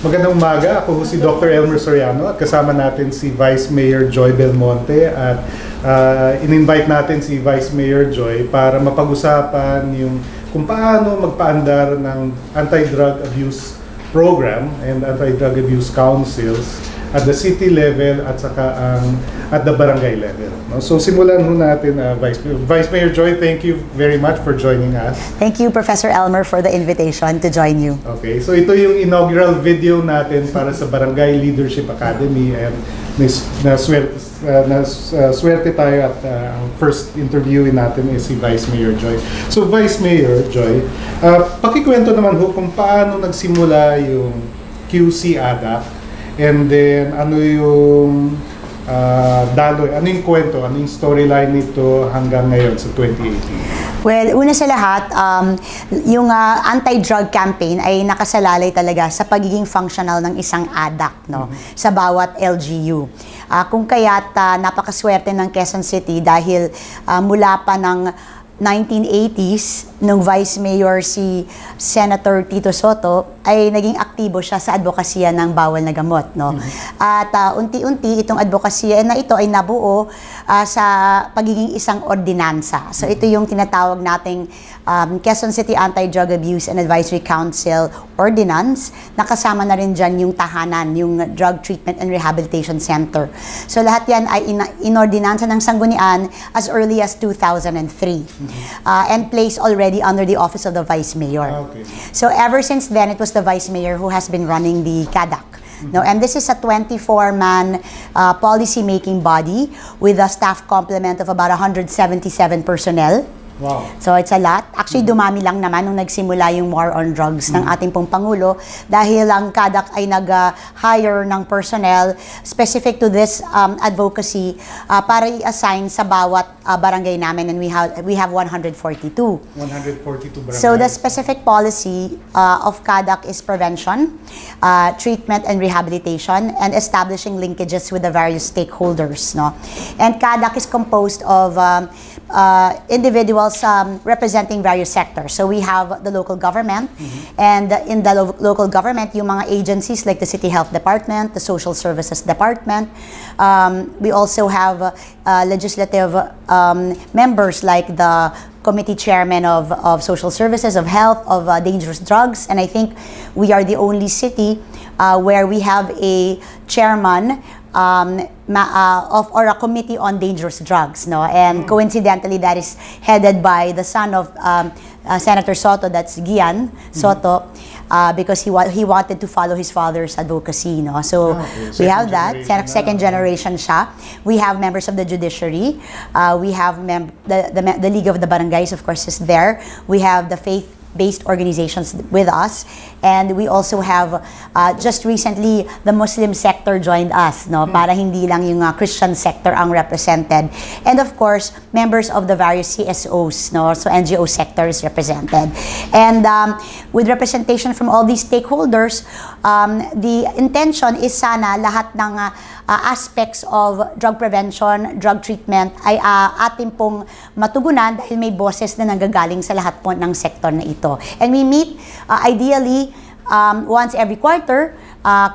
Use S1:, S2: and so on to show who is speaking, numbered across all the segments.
S1: Magandang umaga. Ako si Dr. Elmer Soriano at kasama natin si Vice Mayor Joy Belmonte at in-invite natin si Vice Mayor Joy para mapag-usapan yung kung paano magpaandar ng anti-drug abuse program and anti-drug abuse councils at the city level at saka at the barangay level. No? So simulan ho natin, Vice Mayor Joy, thank you very much for joining us.
S2: Thank you, Professor Elmer, for the invitation to join you.
S1: Okay, so ito yung inaugural video natin para sa Barangay Leadership Academy and swerte tayo at ang first interview natin is si Vice Mayor Joy. So Vice Mayor Joy, pakikwento naman ho kung paano nagsimula yung QC ADAC and then ano yung daloy, ano yung kwento, ano yung storyline nito hanggang ngayon sa 2018?
S2: Well, una sa lahat, yung anti-drug campaign ay nakasalalay talaga sa pagiging functional ng isang ADAC, no? Sa bawat LGU. Kung kaya't napakaswerte ng Quezon City dahil mula pa ng 1980s, nung Vice Mayor si Senator Tito Soto, ay naging aktibo siya sa advokasya ng bawal na gamot. No? At unti-unti, itong advokasya na ito ay nabuo sa pagiging isang ordinansa. So ito yung tinatawag nating Quezon City Anti-Drug Abuse and Advisory Council Ordinance. Nakasama na rin dyan yung tahanan, yung Drug Treatment and Rehabilitation Center. So lahat yan ay inordinansa ng sanggunian as early as 2003 and placed already under the office of the Vice Mayor.
S1: Okay.
S2: So ever since then, it was the Vice Mayor who has been running the CADAC. No, and this is a 24-man policy-making body with a staff complement of about 177 personnel.
S1: Wow.
S2: So it's a lot. Actually, dumami lang naman nung nagsimula yung war on drugs ng ating pong Pangulo dahil ang CADAC ay nag-hire ng personnel specific to this advocacy para i-assign sa bawat barangay namin, and we have 142.
S1: 142 barangays.
S2: So the specific policy of CADAC is prevention, treatment and rehabilitation, and establishing linkages with the various stakeholders. No? And CADAC is composed of individuals representing various sectors. So we have the local government, and in the local government, yung mga agencies like the City Health Department, the Social Services Department. We also have legislative members like the committee chairman of social services, of health, of dangerous drugs, and I think we are the only city where we have a chairman or a committee on dangerous drugs, no? And coincidentally, that is headed by the son of Senator Soto, that's Gian Soto, because he wanted to follow his father's advocacy, no? So we have that, second generation siya. We have members of the judiciary. We have the League of the Barangays, of course, is there. We have the faith-based organizations with us, and we also have just recently the Muslim sector joined us, no, para hindi lang yung Christian sector ang represented, and of course members of the various CSOs, no, so NGO sector is represented, and with representation from all these stakeholders, the intention is sana lahat ng aspects of drug prevention, drug treatment ay atin pong matugunan dahil may boses na nanggagaling sa lahat po ng sektor na ito. And we meet ideally once every quarter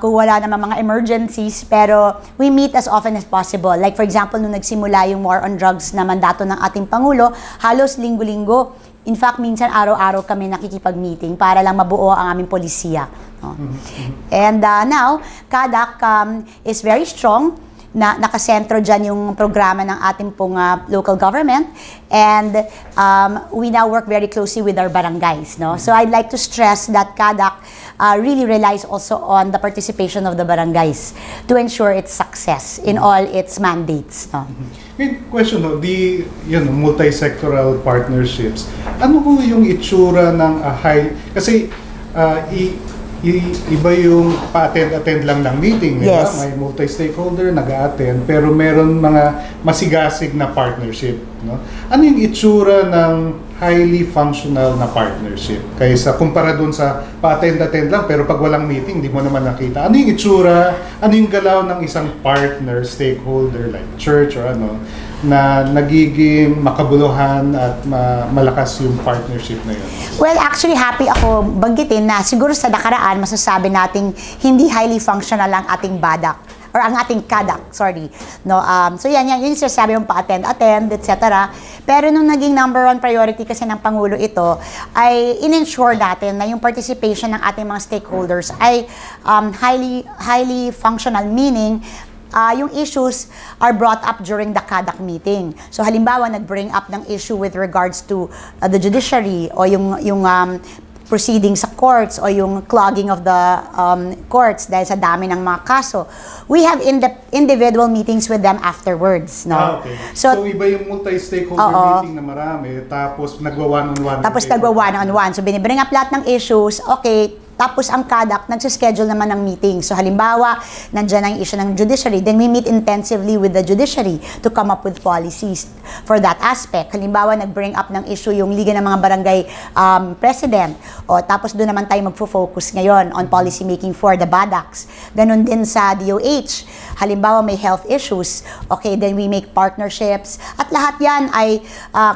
S2: kung wala naman mga emergencies, pero we meet as often as possible. Like for example, nung nagsimula yung war on drugs na mandato ng ating Pangulo, halos linggo-linggo. In fact, minsan araw-araw kami nakikipag-meeting para lang mabuo ang aming polisiya. No? And now, CADAC is very strong. Nakasentro dyan yung programa ng ating pong local government, and we now work very closely with our barangays. No? So I'd like to stress that CADAC really relies also on the participation of the barangays to ensure its success in all its mandates. No?
S1: May question no, multi-sectoral partnerships. Ano po yung itsura ng kasi iba yung pa-attend lang ng meeting,
S2: yes.
S1: May multi-stakeholder nag-a-attend, pero meron mga masigasig na partnership, no? Ano yung itsura ng highly functional na partnership kaysa kumpara dun sa pa-attend lang pero pag walang meeting hindi mo naman nakita? Ano yung itsura, ano yung galaw ng isang partner, stakeholder like church or ano, na nagiging makabuluhan at malakas yung partnership na yun?
S2: Well, actually, happy ako banggitin na siguro sa nakaraan, masasabi nating hindi highly functional ang ating badak or ang ating kadak, sorry. No, so yan yung sinasabi mong pa-attend, etc. Pero nung naging number one priority kasi ng Pangulo ito, ay in-ensure natin na yung participation ng ating mga stakeholders ay highly functional, meaning yung issues are brought up during the CADAC meeting. So halimbawa, nag-bring up ng issue with regards to the judiciary o yung proceeding sa courts o yung clogging of the courts dahil sa dami ng mga kaso. We have individual meetings with them afterwards, no?
S1: Okay. So iba yung multi-stakeholder meeting na marami, tapos nagwa-one-on-one.
S2: So binibring up lahat ng issues, okay, tapos ang CADAC, nagsischedule naman ng meeting. So halimbawa, nandyan ang issue ng judiciary, then we meet intensively with the judiciary to come up with policies for that aspect. Halimbawa, nag-bring up ng issue yung Liga ng mga Barangay President. O tapos doon naman tayo magfo-focus ngayon on policy making for the BADACs. Ganon din sa DOH. Halimbawa, may health issues. Okay, then we make partnerships. At lahat yan ay,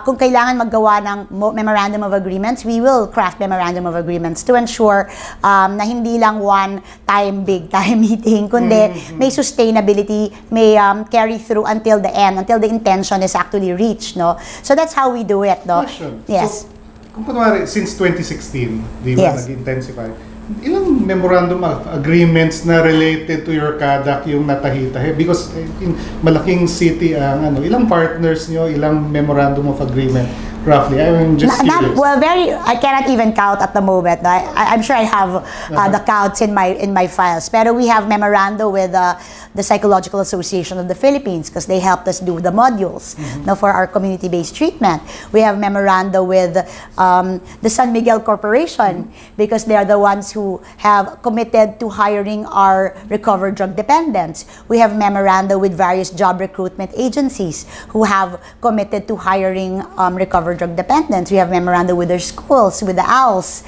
S2: kung kailangan maggawa ng memorandum of agreements, we will craft memorandum of agreements to ensure na hindi lang one-time, big-time meeting, kundi may sustainability, may carry through until the end, until the intention is actually reached, no? So that's how we do it, no?
S1: Question.
S2: Yes.
S1: So, kung kunwari, since 2016, di ba,
S2: Yes.
S1: nag-intensify, ilang memorandum of agreements na related to your CADAC yung natahi-tahi? Because in malaking city, ilang partners nyo, ilang memorandum of agreement roughly? I'm just curious.
S2: Well, I cannot even count at the moment. I'm sure I have the counts in my files. Pero we have memoranda with the Psychological Association of the Philippines because they helped us do the modules for our community-based treatment. We have memoranda with the San Miguel Corporation because they are the ones who have committed to hiring our recovered drug dependents. We have memoranda with various job recruitment agencies who have committed to hiring recovered drug dependents. We have memoranda with their schools, with the ALS.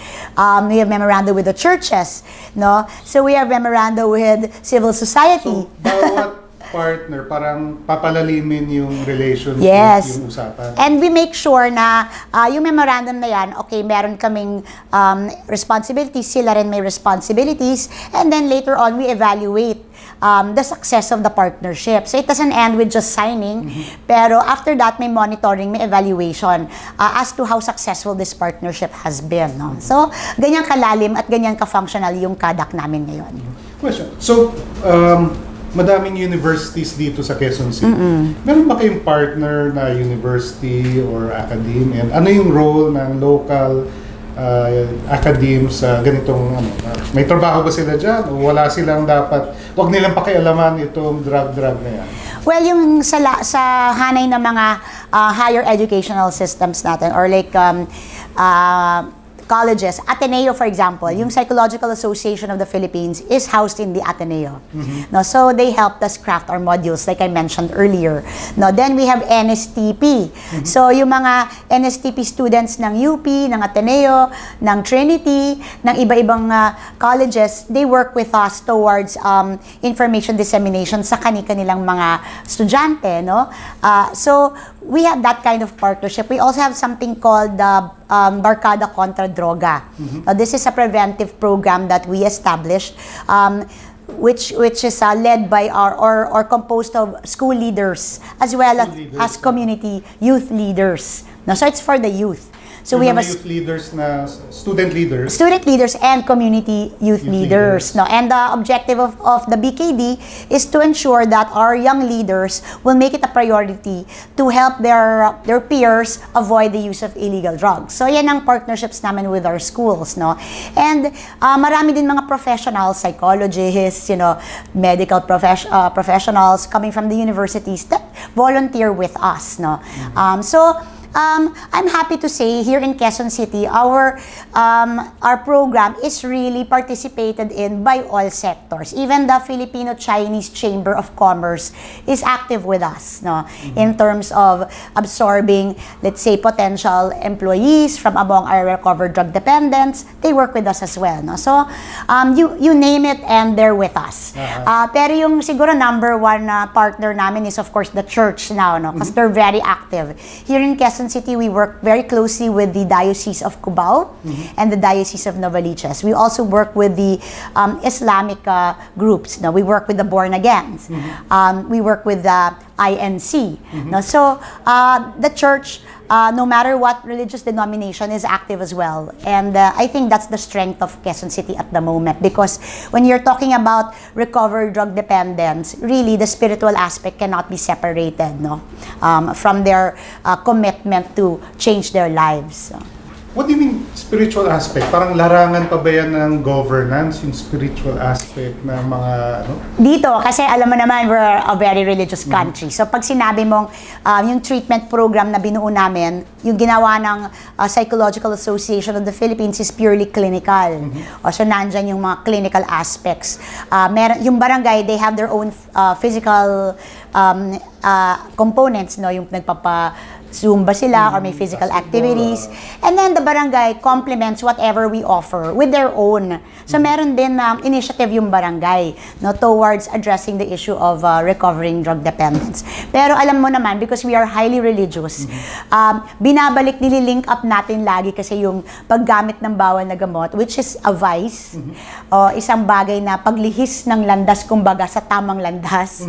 S2: We have memoranda with the churches, no? So we have memoranda with civil society.
S1: So, bawat partner, parang papalalimin yung relationship,
S2: Yes.
S1: yung usapan.
S2: And we make sure na yung memorandum na yan, okay, meron kaming responsibilities, sila rin may responsibilities, and then later on, we evaluate the success of the partnership. So it doesn't end with just signing, pero after that, may monitoring, may evaluation as to how successful this partnership has been. No? So, ganyan kalalim at ganyan ka-functional yung CADAC namin ngayon.
S1: Question. So, madaming universities dito sa Quezon City. Meron ba kayong partner na university or academe? And ano yung role ng local academe sa ganitong may trabaho ba sila dyan? O wala silang dapat, wag nilang pakialaman itong drug na yan?
S2: Well, yung sa hanay ng mga higher educational systems natin or like colleges, Ateneo for example, yung Psychological Association of the Philippines is housed in the Ateneo. No, so they helped us craft our modules like I mentioned earlier. No, then we have NSTP. So yung mga NSTP students ng UP, ng Ateneo, ng Trinity, ng iba-ibang colleges, they work with us towards information dissemination sa kanilang mga estudyante, no? So we have that kind of partnership. We also have something called the Barkada Contra Droga. This is a preventive program that we established, which is led by or composed of school leaders as well as community youth leaders. No, so it's for the youth. So we have
S1: youth leaders na student leaders
S2: and community youth leaders. No, and the objective of the BKD is to ensure that our young leaders will make it a priority to help their peers avoid the use of illegal drugs. So yan ang partnerships namin with our schools, no. And marami din mga professionals, psychologists, medical professionals coming from the universities that volunteer with us, no. So I'm happy to say here in Quezon City, our program is really participated in by all sectors. Even the Filipino-Chinese Chamber of Commerce is active with us, no, in terms of absorbing, let's say, potential employees from among our recovered drug dependents. They work with us as well, no. So you name it and they're with us. Pero yung siguro number one partner namin is of course the church now, no, because they're very active. Here in Quezon City, we work very closely with the Diocese of Cubao and the Diocese of Novaliches. We also work with the Islamic groups. No, we work with the Born Agains. We work with the INC. No, so the church, no matter what religious denomination, is active as well. And I think that's the strength of Quezon City at the moment, because when you're talking about recovered drug dependence, really the spiritual aspect cannot be separated, no, from their commitment to change their lives. So.
S1: What do you mean spiritual aspect? Parang larangan pa ba yan ng governance, yung spiritual aspect ng mga ano?
S2: Dito, kasi alam mo naman, we're a very religious country. So pag sinabi mong yung treatment program na binuo namin, yung ginawa ng Psychological Association of the Philippines is purely clinical. So nandyan yung mga clinical aspects. Yung barangay, they have their own physical components, no, yung Zumba sila or may physical activities. And then the barangay complements whatever we offer with their own. So meron din initiative yung barangay, no, towards addressing the issue of recovering drug dependence. Pero alam mo naman, because we are highly religious, binabalik, nililink up natin lagi kasi yung paggamit ng bawal na gamot, which is a vice, o isang bagay na paglihis ng landas, kumbaga sa tamang landas,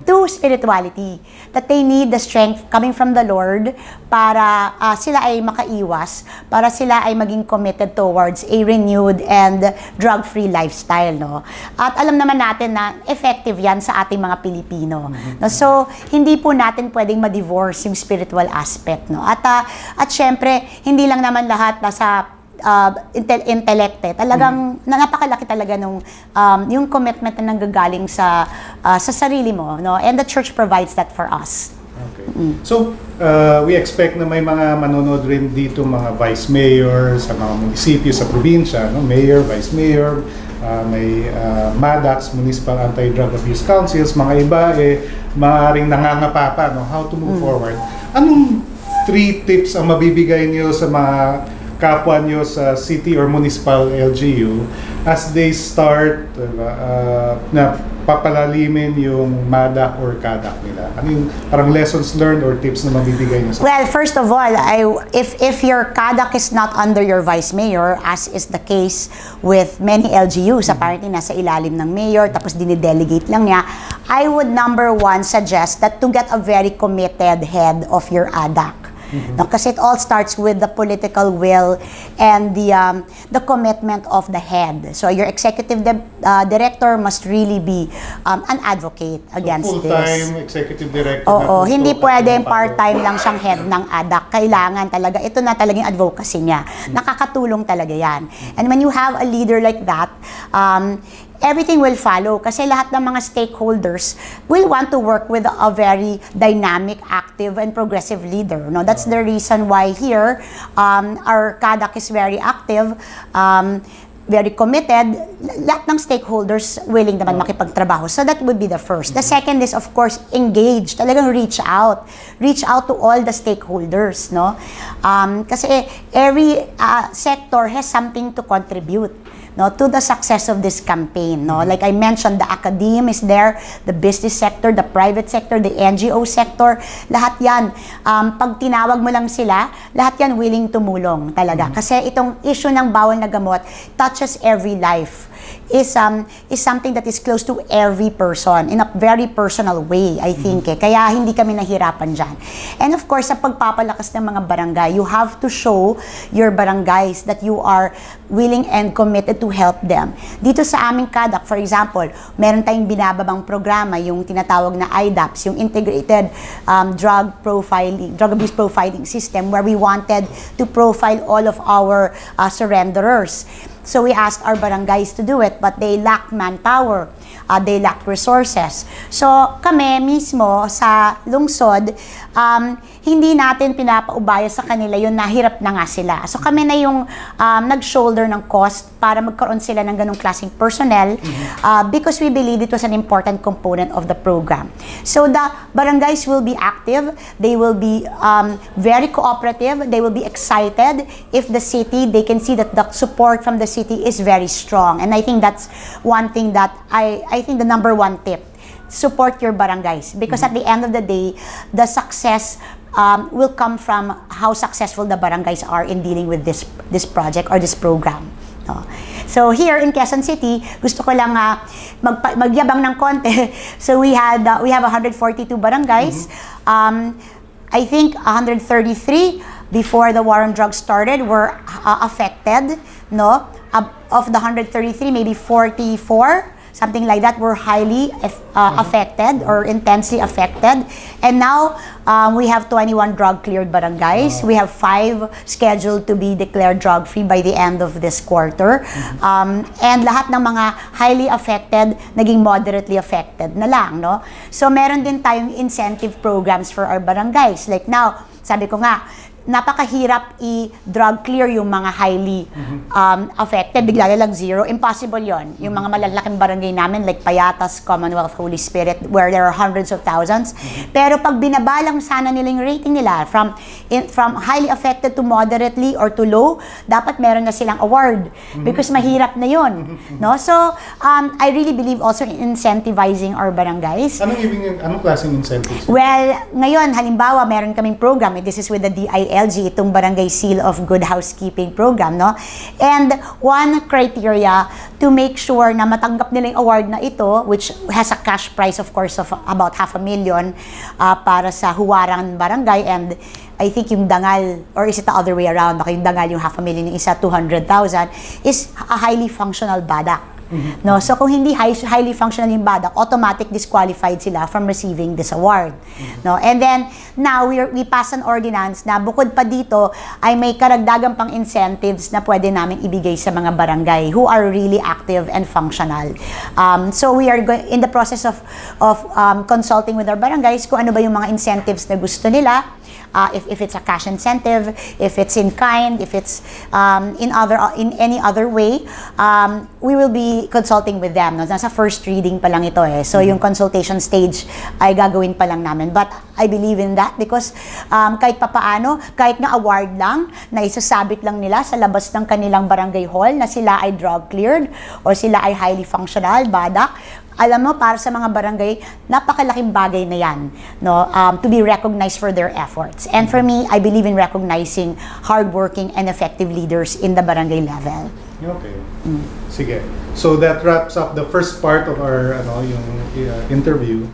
S2: to spirituality. That they need the strength coming from the Lord para sila ay makaiwas, para sila ay maging committed towards a renewed and drug-free lifestyle, no? At alam naman natin na effective yan sa ating mga Pilipino. No? So, hindi po natin pwedeng ma-divorce yung spiritual aspect, no? At syempre, hindi lang naman lahat nasa intellect, talagang napakalaki talaga nung yung commitment na nanggagaling sa sarili mo, no? And the church provides that for us.
S1: Okay. So, we expect na may mga manonood rin dito, mga vice mayor sa mga munisipyo sa probinsya, no? Mayor, vice mayor, may MADACs, Municipal Anti-Drug Abuse Councils, mga iba maaaring nangangapa pa, no? How to move forward. Anong 3 tips ang mabibigay niyo sa mga kapwa nyo sa city or municipal LGU as they start na papalalimin yung MADAC or CADAC nila? Ano yung parang lessons learned or tips na mabibigay nyo sa?
S2: Well, first of all, if your CADAC is not under your vice mayor, as is the case with many LGUs, apparently nasa ilalim ng mayor, tapos dinidelegate lang niya, I would number 1 suggest that to get a very committed head of your ADAC. No, kasi it all starts with the political will and the commitment of the head. So your executive director must really be an advocate against
S1: so
S2: this.
S1: Full-time executive director.
S2: Oo, hindi pwedeng part-time lang siyang head ng ADAC. Kailangan talaga, ito na talagang advocacy niya. Nakakatulong talaga yan. And when you have a leader like that, everything will follow kasi lahat ng mga stakeholders will want to work with a very dynamic, active, and progressive leader. No, that's the reason why here our CADAC is very active, very committed. Lahat ng stakeholders willing naman makipagtrabaho. So that would be the first. The second is, of course, engage. Talagang reach out. Reach out to all the stakeholders, no? Kasi every sector has something to contribute, no, to the success of this campaign, no? Like I mentioned, the academe is there, the business sector, the private sector, the NGO sector, lahat yan. Pag tinawag mo lang sila, lahat yan willing tumulong talaga. Kasi itong issue ng bawal na gamot touches every life. Is something that is close to every person in a very personal way, I think. Kaya hindi kami nahirapan dyan. And of course, sa pagpapalakas ng mga barangay, you have to show your barangays that you are willing and committed to help them. Dito sa aming CADAC, for example, meron tayong binababang programa, yung tinatawag na IDAPS, yung Integrated Drug Abuse Profiling System, where we wanted to profile all of our surrenderers. So we asked our barangays to do it, but they lacked manpower. They lacked resources. So kami mismo sa lungsod, hindi natin pinapaubaya sa kanila yun, nahirap na nga sila. So kami na yung nag-shoulder ng cost para magkaroon sila ng ganong klaseng personnel because we believe it was an important component of the program. So the barangays will be active, they will be very cooperative, they will be excited if the city, they can see that the support from the city is very strong. And I think that's one thing that I think the number one tip, support your barangays, because at the end of the day, the success will come from how successful the barangays are in dealing with this project or this program. No. So here in Quezon City, gusto ko lang magyabang ng konti. So we have 142 barangays. I think 133 before the war on drugs started were affected. No, of the 133, maybe 44. Something like that were highly affected or intensely affected. And now, we have 21 drug-cleared barangays. We have 5 scheduled to be declared drug-free by the end of this quarter. And lahat ng mga highly affected, naging moderately affected na lang, no? So, meron din tayong incentive programs for our barangays. Like now, sabi ko nga, napakahirap i-drug clear yung mga highly affected, bigla na lang zero. Impossible yon. Yung mga malalaking barangay namin like Payatas, Commonwealth, Holy Spirit, where there are hundreds of thousands. Pero pag binabalang sana nila yung rating nila from highly affected to moderately or to low, dapat meron na silang award because mahirap na yon. No? So, I really believe also in incentivizing our barangays.
S1: Anong klaseng incentives?
S2: Well, ngayon, halimbawa, meron kaming program. This is with the DILG, itong Barangay Seal of Good Housekeeping program, no? And one criteria to make sure na matanggap nila yung award na ito, which has a cash prize, of course, of about 500,000 para sa huwarang barangay, and I think yung dangal, or is it the other way around? Baka yung dangal yung 500,000, yung isa 200,000, is a highly functional badak. No, so kung hindi highly functional yung badak, automatic disqualified sila from receiving this award. No, and then now we pass an ordinance na bukod pa dito ay may karagdagang pang incentives na pwede namin ibigay sa mga barangay who are really active and functional. So we are in the process of consulting with our barangays kung ano ba yung mga incentives na gusto nila. If it's a cash incentive, if it's in kind, if it's in any other way, we will be consulting with them. No? Nasa first reading pa lang ito eh. So yung consultation stage ay gagawin pa lang namin. But I believe in that because kahit papaano, kahit nga award lang, na isasabit lang nila sa labas ng kanilang barangay hall na sila ay drug cleared or sila ay highly functional, badak, alam mo, para sa mga barangay, napakalaking bagay na yan, no? To be recognized for their efforts. And for me, I believe in recognizing hardworking and effective leaders in the barangay level.
S1: Okay. Sige. So that wraps up the first part of our yung interview.